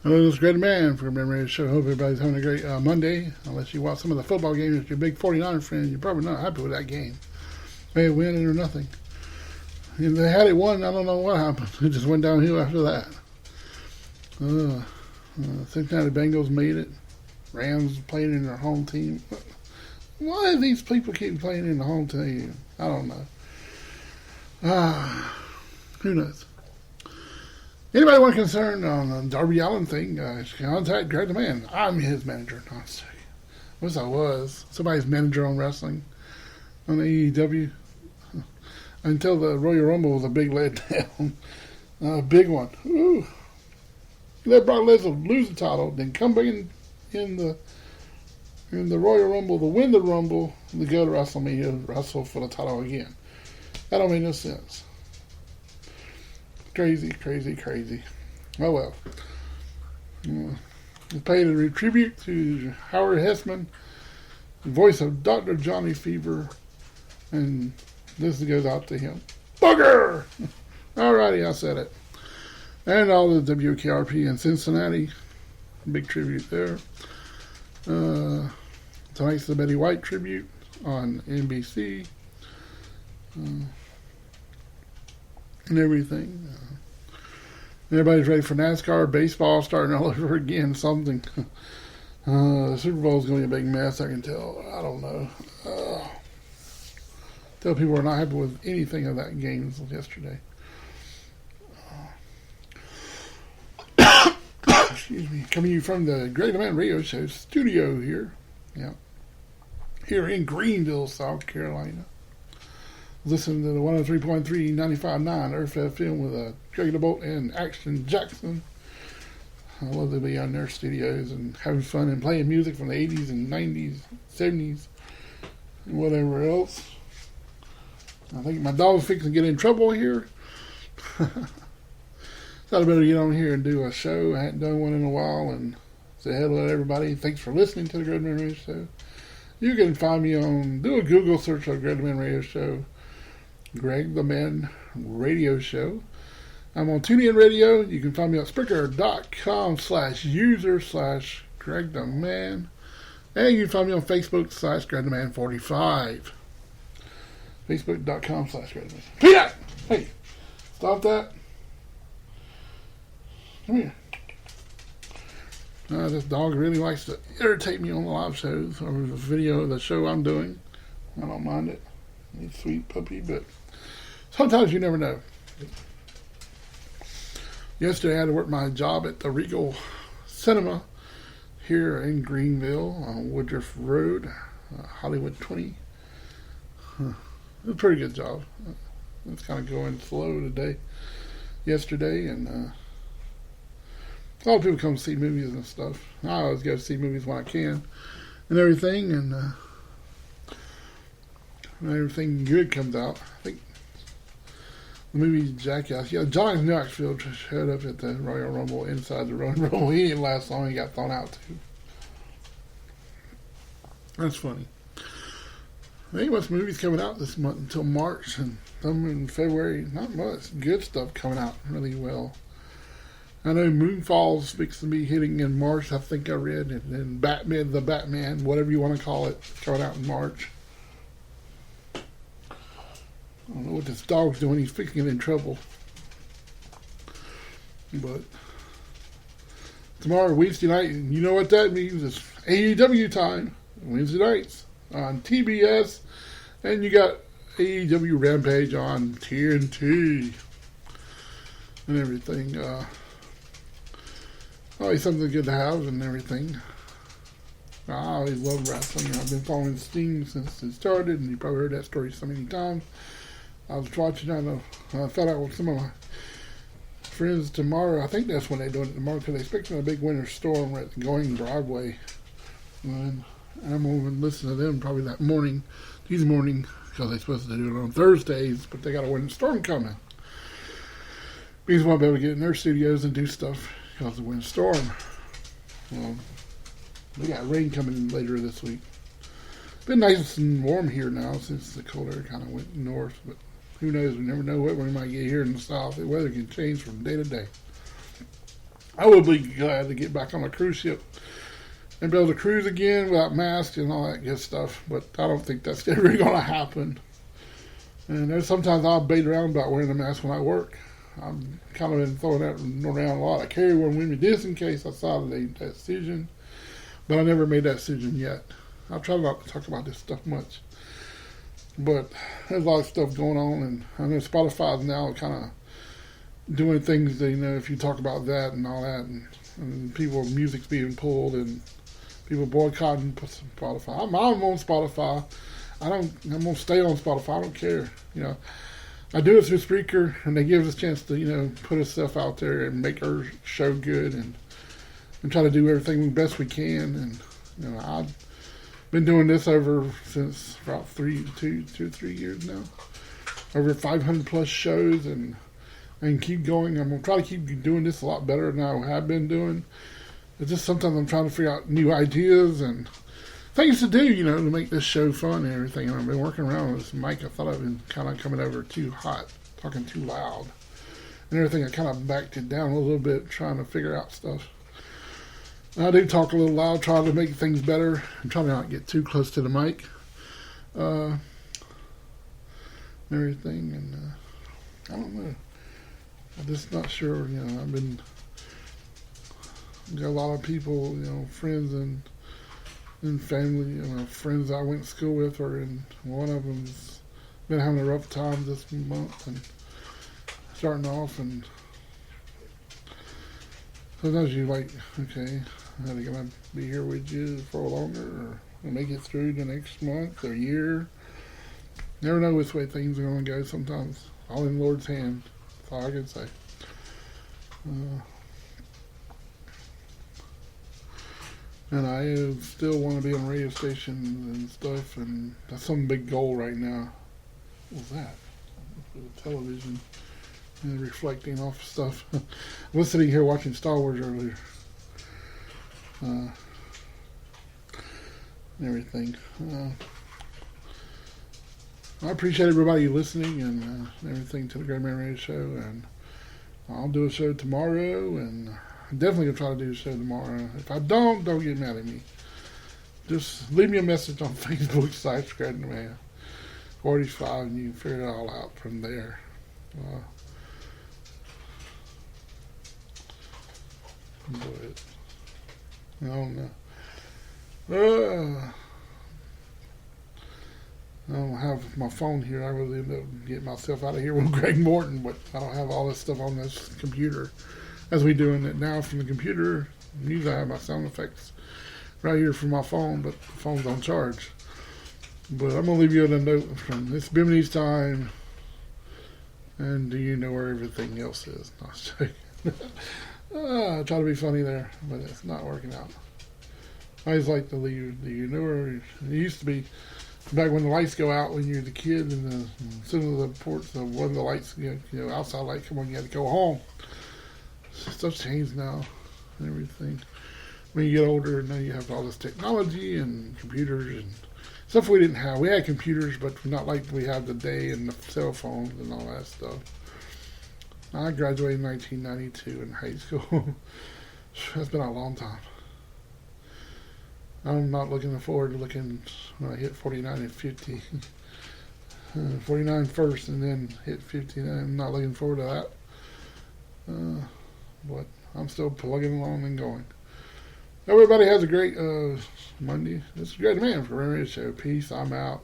Hello, this is Greg Man for Memory Show. Hope everybody's having a great Monday. Unless you watch some of the football games with your big 49er friend, you're probably not happy with that game. They win it or nothing. If they had it won, I don't know what happened. It just went downhill after that. Cincinnati Bengals made it. Rams playing in their home team. Why do these people keep playing in the home team? I don't know. Who knows? Anybody want concern on the Darby Allin thing? Contact Greg the Man. I'm his manager. No, I wish I was. Somebody's manager on wrestling. On AEW. Until the Royal Rumble was a big letdown. A big one. Ooh. Let Brock Lesnar lose the title, then come back in the Royal Rumble to win the Rumble, to go to WrestleMania and wrestle for the title again. That don't make no sense. Crazy, crazy, crazy. Oh well. We paid a tribute to Howard Hessman, the voice of Dr. Johnny Fever, and this goes out to him. Bugger! Alrighty, I said it. And all the WKRP in Cincinnati. Big tribute there. Tonight's the Betty White tribute on NBC. And everything. Everybody's ready for NASCAR, baseball starting all over again. Something. The Super Bowl is going to be a big mess, I can tell. I don't know. Tell people are not happy with anything of that game yesterday. Excuse me. Coming to you from the Greg the Man Radio Show studio here. Yeah. Here in Greenville, South Carolina. Listen to the 103.3, 95.9 Earth FM with Greg the Bolt and Action Jackson. I love to be on their studios and having fun and playing music from the 80s and 90s, 70s, and whatever else. I think my dog's fixing to get in trouble here. So I better get on here and do a show. I hadn't done one in a while, and say hello to everybody. Thanks for listening to the Greg the Man Radio Show. You can find me do a Google search of Greg the Man Radio Show. Greg the Man Radio Show. I'm on TuneIn Radio. You can find me on Spreaker.com/user/Greg the Man. And you can find me on Facebook/Greg the Man 45. Facebook.com/Greg the Man. Peanut! Hey, stop that. Come here. This dog really likes to irritate me on the live shows or the video of the show I'm doing. I don't mind it. He's a sweet puppy, but sometimes you never know. Yesterday I had to work my job at the Regal Cinema here in Greenville on Woodruff Road, Hollywood 20. It was a pretty good job. It's kind of going slow yesterday, and a lot of people come see movies and stuff. I always go see movies when I can and everything, and everything good comes out. I think the movie Jackass. Yeah, Johnny Knoxville showed up at the Royal Rumble inside the Royal Rumble. He didn't last long. He got thrown out too. That's funny. I think what's movies coming out this month until March, and some in February. Not much good stuff coming out really well. I know Moonfall's fixing to be hitting in March. I think I read, and then Batman, the Batman, whatever you want to call it, coming out in March. I don't know what this dog's doing. He's fixing to get in trouble. But tomorrow, Wednesday night, you know what that means. It's AEW time. Wednesday nights on TBS. And you got AEW Rampage on TNT. And everything. Always something good to have and everything. I always love wrestling. I've been following Sting since it started. And you probably heard that story so many times. I was watching, I thought out with some of my friends tomorrow. I think that's when they're doing it tomorrow because they're expecting a big winter storm at the Going Broadway. And I'm going to listen to them probably that morning, Tuesday morning, because they're supposed to do it on Thursdays, but they got a winter storm coming. Means we won't be able to get in their studios and do stuff because of the winter storm. Well, we got rain coming in later this week. Been nice and warm here now since the cold air kind of went north, but who knows? We never know what we might get here in the south. The weather can change from day to day. I would be glad to get back on a cruise ship and be able to cruise again without masks and all that good stuff. But I don't think that's ever going to happen. And there's sometimes I'll bait around about wearing a mask when I work. I've kind of been throwing that around a lot. I carry one with me just in case I saw that decision. But I never made that decision yet. I try not to talk about this stuff much. But there's a lot of stuff going on. And I know Spotify's now kind of doing things that, if you talk about that and all that. And people, music's being pulled and people boycotting Spotify. I'm on Spotify. I'm gonna stay on Spotify. I don't care. I do it through Spreaker, and they give us a chance to put us stuff out there and make our show good and try to do everything best we can. And I've been doing this since about 3 years now. Over 500 plus shows and keep going. I'm gonna try to keep doing this a lot better than I have been doing. It's just sometimes I'm trying to figure out new ideas and things to do, to make this show fun and everything. And I've been working around with this mic. I thought I've been kind of coming over too hot, talking too loud, and everything. I kind of backed it down a little bit, trying to figure out stuff. I do talk a little loud, trying to make things better. I'm trying to not get too close to the mic, and everything. And I don't know. I'm just not sure. I've got a lot of people, friends and family, friends I went to school with, and one of them's been having a rough time this month and starting off, and sometimes you're like, okay, are they gonna be here with you for longer, or make it through the next month or year? Never know which way things are gonna go. Sometimes all in the Lord's hand. That's all I can say. And I still want to be on radio stations and stuff, and that's some big goal right now. What was that? The television and reflecting off stuff. I was sitting here watching Star Wars earlier. And everything. I appreciate everybody listening and everything to the Great Man Radio Show, and I'll do a show tomorrow, and I'm definitely going to try to do a show tomorrow. If I don't get mad at me. Just leave me a message on Facebook, Great Man 45, and you can figure it all out from there. But I don't know. I don't have my phone here. I really end up getting myself out of here with Greg Morton, but I don't have all this stuff on this computer as we doing it now from the computer. Usually I have my sound effects right here from my phone, but the phone's on charge. But I'm going to leave you with a note from this Bimini's time, and do you know where everything else is? No, I try to be funny there, but it's not working out. I always like to leave, do you know where it used to be back when the lights go out when you're the kid, and as soon as the ports, one of the lights, outside light come on, you had to go home. Stuff's changed now and everything. When you get older, now you have all this technology and computers and stuff we didn't have. We had computers, but not like we have today, and the cell phones and all that stuff. I graduated in 1992 in high school. That's been a long time. I'm not looking forward to when I hit 49 and 50. 49 first and then hit 50. I'm not looking forward to that. But I'm still plugging along and going. Everybody has a great Monday. This is Great Man for Radio Show. Peace. I'm out.